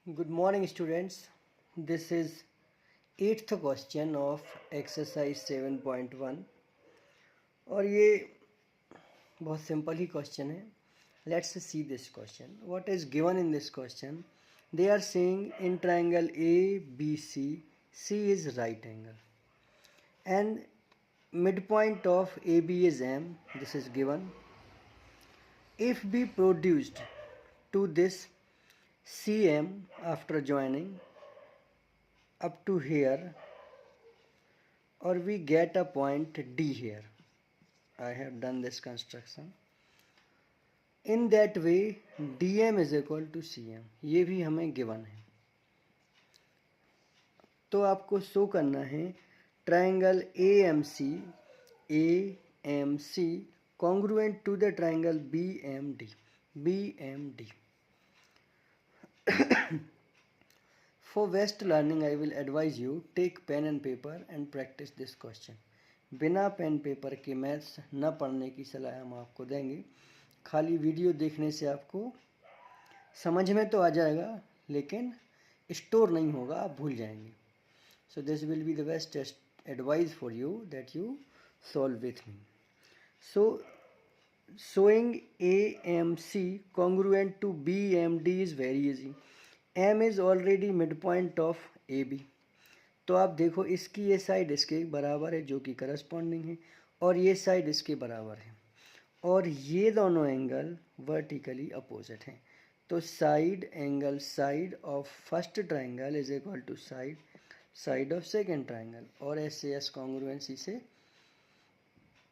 Good morning students. This is 8th question of exercise 7.1 और ये बहुत सिंपल ही question है. Let's see this question. What is given in this question? They are saying in triangle ABC, C is right angle and midpoint of AB is M. This is given. If B produced to this CM after joining up to here, or we get a point D here. I have done this construction. In that way DM is equal to CM. ये भी हमें given है. तो आपको show करना है triangle AMC congruent to the triangle BMD. For best learning, I will advise you take pen and paper and practice this question. बिना pen paper के मैथ्स न पढ़ने की सलाह हम आपको देंगे. खाली वीडियो देखने से आपको समझ में तो आ जाएगा लेकिन स्टोर नहीं होगा, आप भूल जाएंगे. So this will be the best advice for you that you solve with me. So showing AMC congruent to BMD is very easy. M is already midpoint of AB. तो आप देखो इसकी ये साइड इसके बराबर है जो कि करस्पॉन्डिंग है और ये साइड इसके बराबर है और ये दोनों एंगल वर्टिकली अपोजिट हैं. तो side angle side of first triangle is equal to side of second triangle और एस कॉन्ग्रुएंसी से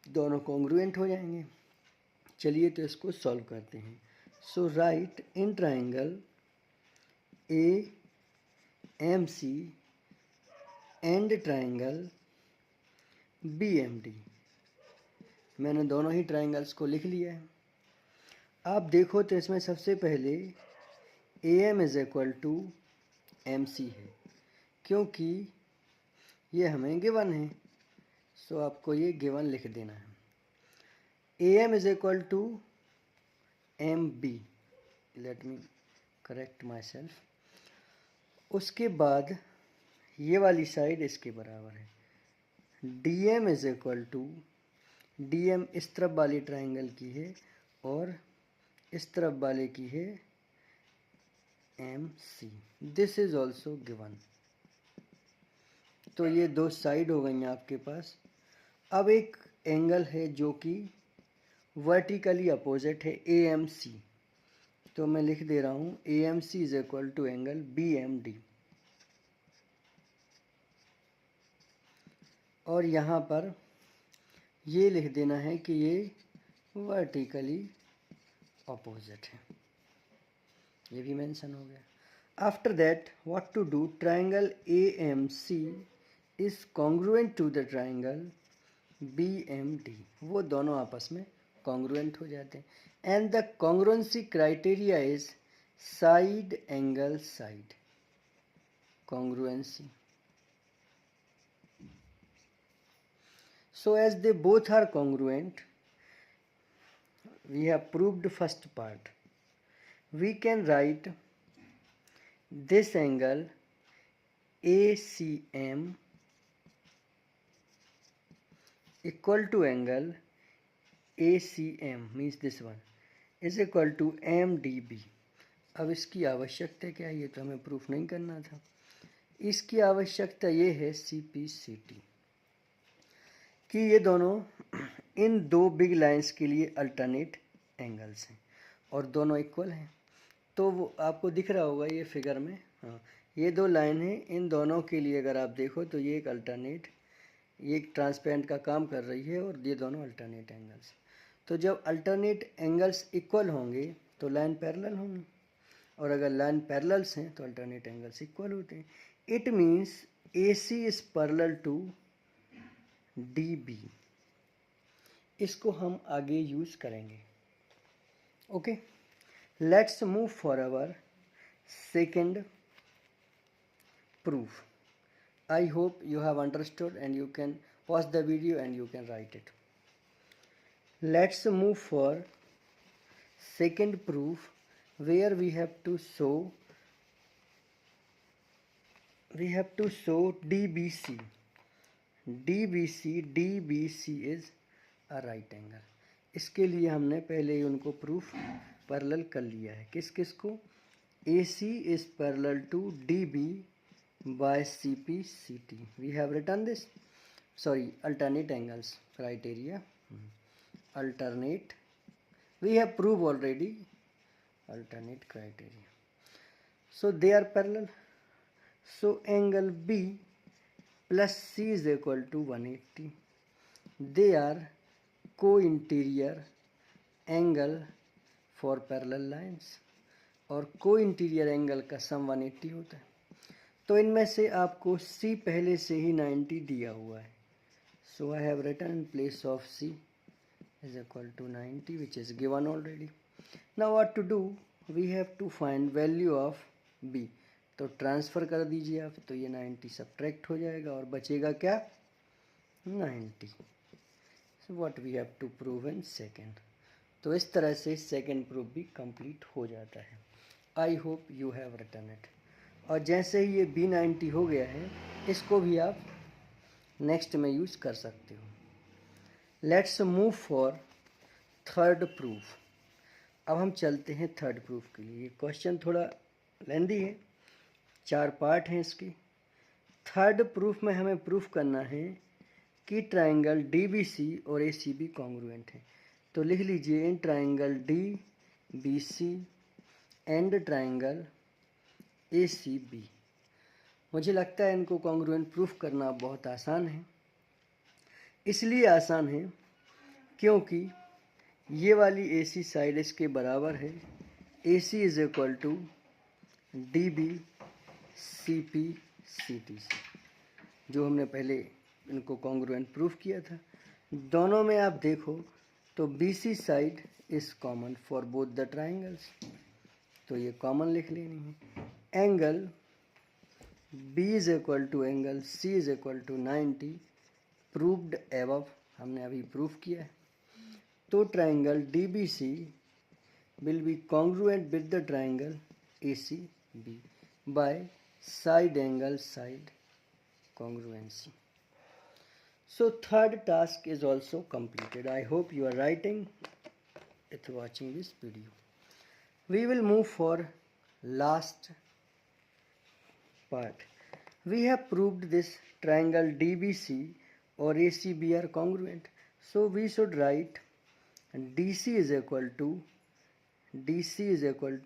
दोनों कॉन्ग्रुएंट हो जाएंगे. चलिए तो इसको सॉल्व करते हैं. So right in triangle AMC and triangle BMD. मैंने दोनों ही ट्राइंगल्स को लिख लिया है. आप देखो तो इसमें सबसे पहले AM is equal to MC है क्योंकि ये हमें गिवन है. सो आपको ये गिवन लिख देना है. AM is equal to MB. Let me correct myself. उसके बाद ये वाली साइड इसके बराबर है. DM is equal to DM इस तरफ वाली ट्राइंगल की है और इस तरफ वाले की है MC. This is also given. तो ये दो साइड हो गई हैं आपके पास. अब एक एंगल है जो कि वर्टिकली अपोजिट है AMC. तो मैं लिख दे रहा हूँ AMC is equal to angle BMD और यहाँ पर ये लिख देना है कि ये वर्टिकली अपोजिट है. ये भी मेंशन हो गया. After that what to do, triangle AMC is congruent to the triangle BMD. वो दोनों आपस में कॉन्ग्रुएंट हो जाते हैं. And the congruency criteria is side angle side congruency. So as they both are congruent, we have proved first part. We can write this angle ACM equal to angle ACM, means this one, is equal to MDB. अब इसकी आवश्यकता क्या है, ये तो हमें proof नहीं करना था. इसकी आवश्यकता ये है CPCT कि ये दोनों इन दो बिग लाइंस के लिए अल्टरनेट एंगल्स हैं और दोनों इक्वल हैं. तो वो आपको दिख रहा होगा ये फिगर में. हाँ, ये दो लाइन हैं. इन दोनों के लिए अगर आप देखो तो ये एक अल्टरनेट, ये एक ट्रांसपेरेंट का काम कर रही है और ये दोनों अल्टरनेट एंगल्स. तो जब अल्टरनेट एंगल्स इक्वल होंगे तो लाइन पैरेलल होंगी और अगर लाइन पैरेलल्स हैं तो अल्टरनेट एंगल्स इक्वल होते हैं. It means AC is parallel to DB. इसको हम आगे यूज करेंगे. Okay, let's move for our second proof. I hope you have understood and you can pause the video and you can write it. Let's move for second proof where we have to show we have to show DBC. DBC is a right angle. इसके लिए हमने पहले ही उनको proof parallel कर लिया है. किस किस को? AC is parallel to DB by CP CT. We have written this. Sorry, alternate angles criteria. Alternate. We have proved already. Alternate criteria. So they are parallel. So angle B plus C is equal to 180. They are co-interior angle for parallel lines. और को interior angle का सम 180 होता है. तो इनमें से आपको C पहले से ही 90 दिया हुआ है. So I have written in place of C is equal to 90 which is given already. Now what to do? We have to find value of B. तो ट्रांसफ़र कर दीजिए आप. तो ये 90 सब्ट्रैक्ट हो जाएगा और बचेगा क्या? 90. So what we have to prove in second. तो इस तरह से सेकेंड प्रूफ भी कंप्लीट हो जाता है. I hope you have written it. और जैसे ही ये B90 हो गया है, इसको भी आप नेक्स्ट में यूज़ कर सकते हो. Let's move for third proof. अब हम चलते हैं थर्ड प्रूफ के लिए. ये क्वेश्चन थोड़ा लेंदी है, 4 पार्ट हैं इसके. थर्ड प्रूफ में हमें प्रूफ करना है कि ट्राइंगल DBC और ACB कॉन्ग्रुएंट है. तो लिख लीजिए in triangle DBC and triangle ACB. मुझे लगता है इनको कॉन्ग्रुएंट प्रूफ करना बहुत आसान है. इसलिए आसान है क्योंकि ये वाली AC साइड इसके बराबर है. AC is equal to DB CP CT से, जो हमने पहले इनको कॉन्ग्रुएंट प्रूफ किया था. दोनों में आप देखो तो BC side is common for both the triangles, तो ये कॉमन लिख लेनी है. Angle B is equal to angle C is equal to 90 proved above, हमने अभी प्रूफ किया है. तो triangle DBC will be congruent with the triangle ACB by side angle side congruency. So third task is also completed. I hope you are writing it watching this video. We will move for last part. We have proved this triangle DBC or ACB are congruent. So we should write DC is equal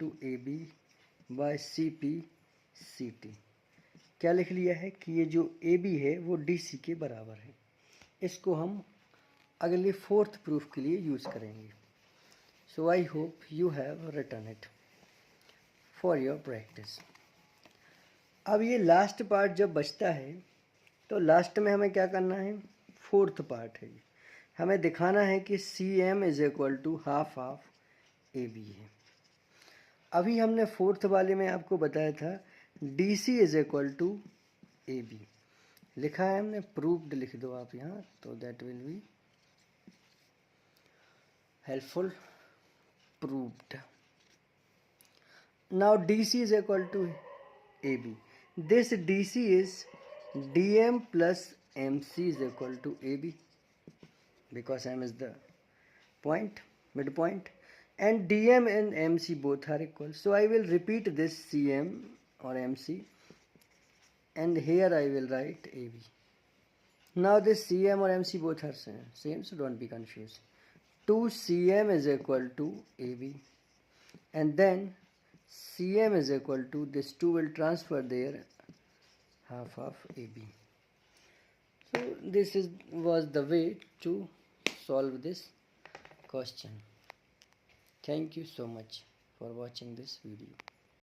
to AB by CP CT. क्या लिख लिया है कि ये जो AB है वो DC के बराबर है. इसको हम अगले फोर्थ प्रूफ के लिए यूज़ करेंगे. So I hope you have written it for your practice. अब ये लास्ट पार्ट जब बचता है तो लास्ट में हमें क्या करना है? फोर्थ पार्ट है. हमें दिखाना है कि CM is equal to half of AB है. अभी हमने फोर्थ वाले में आपको बताया था DC is equal to AB. लिखा है हमने, प्रूव्ड लिख दो आप यहाँ, तो that will be helpful. Proved. Now DC is equal to AB. This DC is DM plus MC is equal to AB because M is the point, midpoint, and DM and MC both are equal. So I will repeat this CM or MC, and here I will write AB. Now this CM or MC both are same, so don't be confused. 2CM is equal to AB, and then CM is equal to, this 2 will transfer there, half of AB. So this was the way to solve this question. Thank you so much for watching this video.